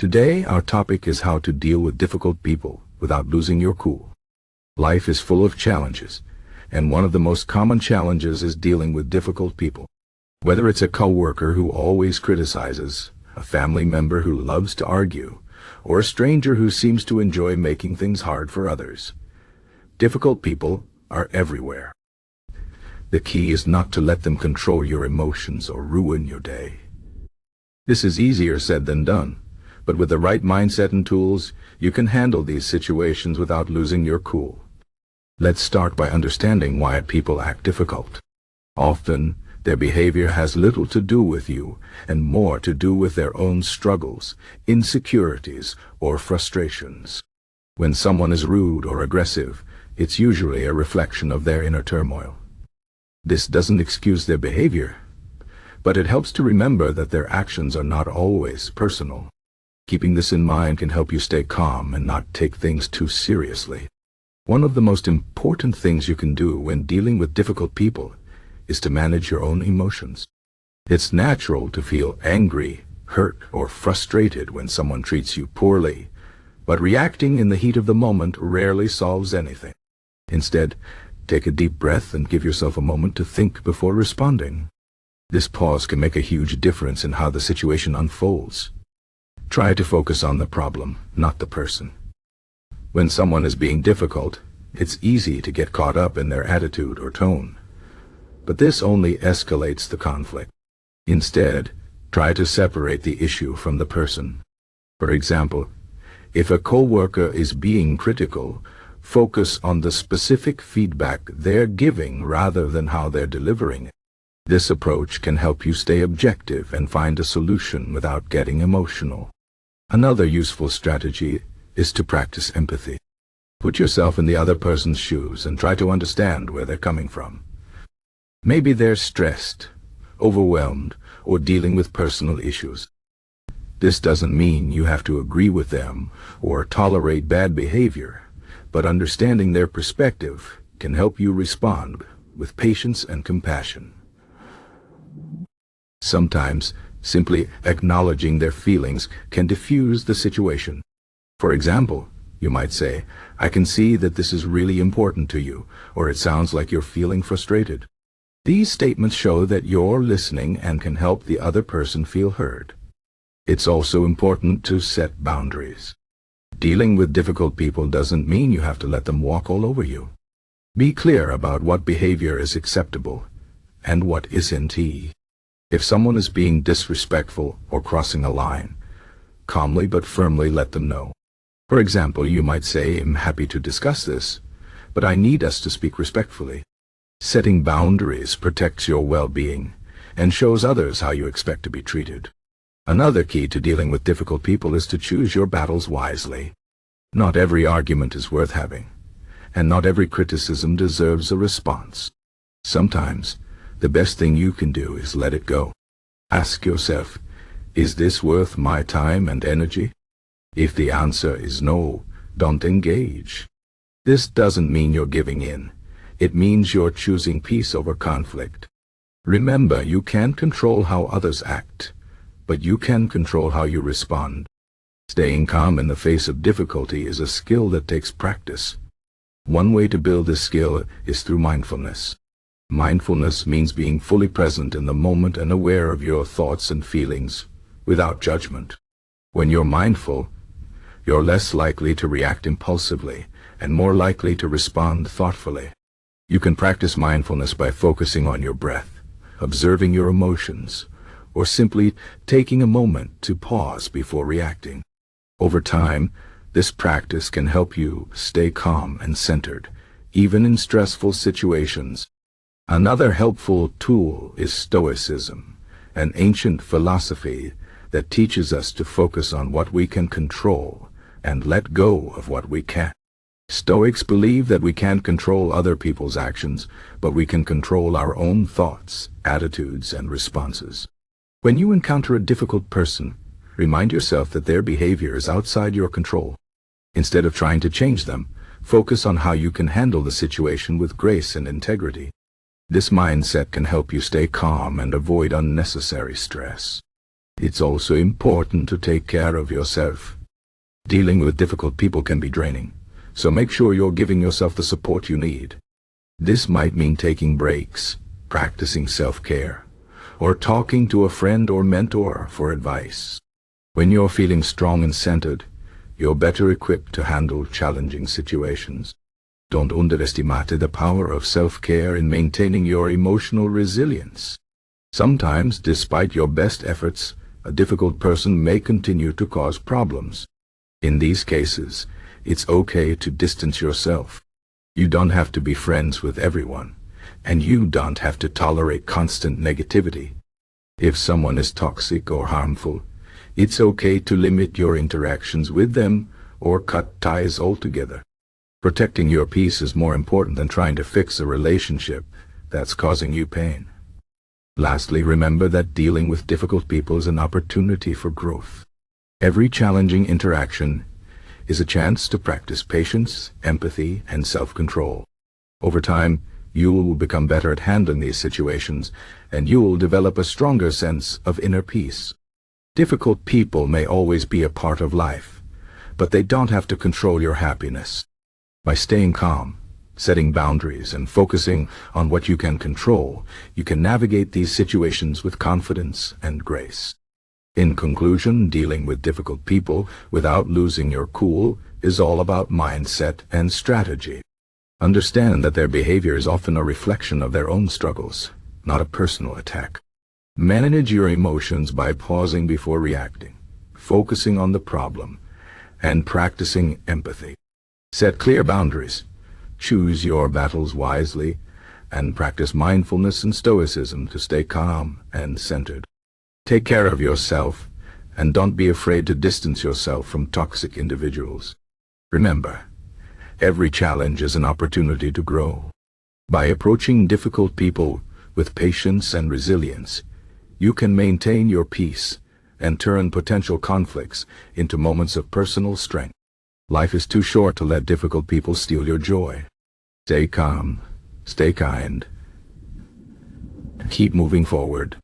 Today, our topic is how to deal with difficult people without losing your cool. Life is full of challenges, and one of the most common challenges is dealing with difficult people. Whether it's a coworker who always criticizes, a family member who loves to argue, or a stranger who seems to enjoy making things hard for others, difficult people are everywhere. The key is not to let them control your emotions or ruin your day. This is easier said than done, but with the right mindset and tools, you can handle these situations without losing your cool. Let's start by understanding why people act difficult. Often, their behavior has little to do with you and more to do with their own struggles, insecurities, or frustrations. When someone is rude or aggressive, it's usually a reflection of their inner turmoil. This doesn't excuse their behavior, but it helps to remember that their actions are not always personal. Keeping this in mind can help you stay calm and not take things too seriously. One of the most important things you can do when dealing with difficult people is to manage your own emotions. It's natural to feel angry, hurt, or frustrated when someone treats you poorly, but reacting in the heat of the moment rarely solves anything. Instead, take a deep breath and give yourself a moment to think before responding. This pause can make a huge difference in how the situation unfolds. Try to focus on the problem, not the person. When someone is being difficult, it's easy to get caught up in their attitude or tone. But this only escalates the conflict. Instead, try to separate the issue from the person. For example, if a coworker is being critical, focus on the specific feedback they're giving rather than how they're delivering it. This approach can help you stay objective and find a solution without getting emotional. Another useful strategy is to practice empathy. Put yourself in the other person's shoes and try to understand where they're coming from. Maybe they're stressed, overwhelmed, or dealing with personal issues. This doesn't mean you have to agree with them or tolerate bad behavior, but understanding their perspective can help you respond with patience and compassion. Sometimes, simply acknowledging their feelings can diffuse the situation. For example, you might say, "I can see that this is really important to you," or "It sounds like you're feeling frustrated." These statements show that you're listening and can help the other person feel heard. It's also important to set boundaries. Dealing with difficult people doesn't mean you have to let them walk all over you. Be clear about what behavior is acceptable and what isn't. If someone is being disrespectful or crossing a line, calmly but firmly let them know. For example, you might say, "I'm happy to discuss this, but I need us to speak respectfully." Setting boundaries protects your well-being and shows others how you expect to be treated. Another key to dealing with difficult people is to choose your battles wisely. Not every argument is worth having, and not every criticism deserves a response. Sometimes, the best thing you can do is let it go. Ask yourself, is this worth my time and energy? If the answer is no, don't engage. This doesn't mean you're giving in. It means you're choosing peace over conflict. Remember, you can't control how others act, but you can control how you respond. Staying calm in the face of difficulty is a skill that takes practice. One way to build this skill is through mindfulness. Mindfulness means being fully present in the moment and aware of your thoughts and feelings, without judgment. When you're mindful, you're less likely to react impulsively and more likely to respond thoughtfully. You can practice mindfulness by focusing on your breath, observing your emotions, or simply taking a moment to pause before reacting. Over time, this practice can help you stay calm and centered, even in stressful situations. Another helpful tool is Stoicism, an ancient philosophy that teaches us to focus on what we can control and let go of what we can't. Stoics believe that we can't control other people's actions, but we can control our own thoughts, attitudes, and responses. When you encounter a difficult person, remind yourself that their behavior is outside your control. Instead of trying to change them, focus on how you can handle the situation with grace and integrity. This mindset can help you stay calm and avoid unnecessary stress. It's also important to take care of yourself. Dealing with difficult people can be draining, so make sure you're giving yourself the support you need. This might mean taking breaks, practicing self-care, or talking to a friend or mentor for advice. When you're feeling strong and centered, you're better equipped to handle challenging situations. Don't underestimate the power of self-care in maintaining your emotional resilience. Sometimes, despite your best efforts, a difficult person may continue to cause problems. In these cases, it's okay to distance yourself. You don't have to be friends with everyone, and you don't have to tolerate constant negativity. If someone is toxic or harmful, it's okay to limit your interactions with them or cut ties altogether. Protecting your peace is more important than trying to fix a relationship that's causing you pain. Lastly, remember that dealing with difficult people is an opportunity for growth. Every challenging interaction is a chance to practice patience, empathy, and self-control. Over time, you will become better at handling these situations, and you will develop a stronger sense of inner peace. Difficult people may always be a part of life, but they don't have to control your happiness. By staying calm, setting boundaries, and focusing on what you can control, you can navigate these situations with confidence and grace. In conclusion, dealing with difficult people without losing your cool is all about mindset and strategy. Understand that their behavior is often a reflection of their own struggles, not a personal attack. Manage your emotions by pausing before reacting, focusing on the problem, and practicing empathy. Set clear boundaries, choose your battles wisely, and practice mindfulness and stoicism to stay calm and centered. Take care of yourself, and don't be afraid to distance yourself from toxic individuals. Remember, every challenge is an opportunity to grow. By approaching difficult people with patience and resilience, you can maintain your peace and turn potential conflicts into moments of personal strength. Life is too short to let difficult people steal your joy. Stay calm, stay kind, and keep moving forward.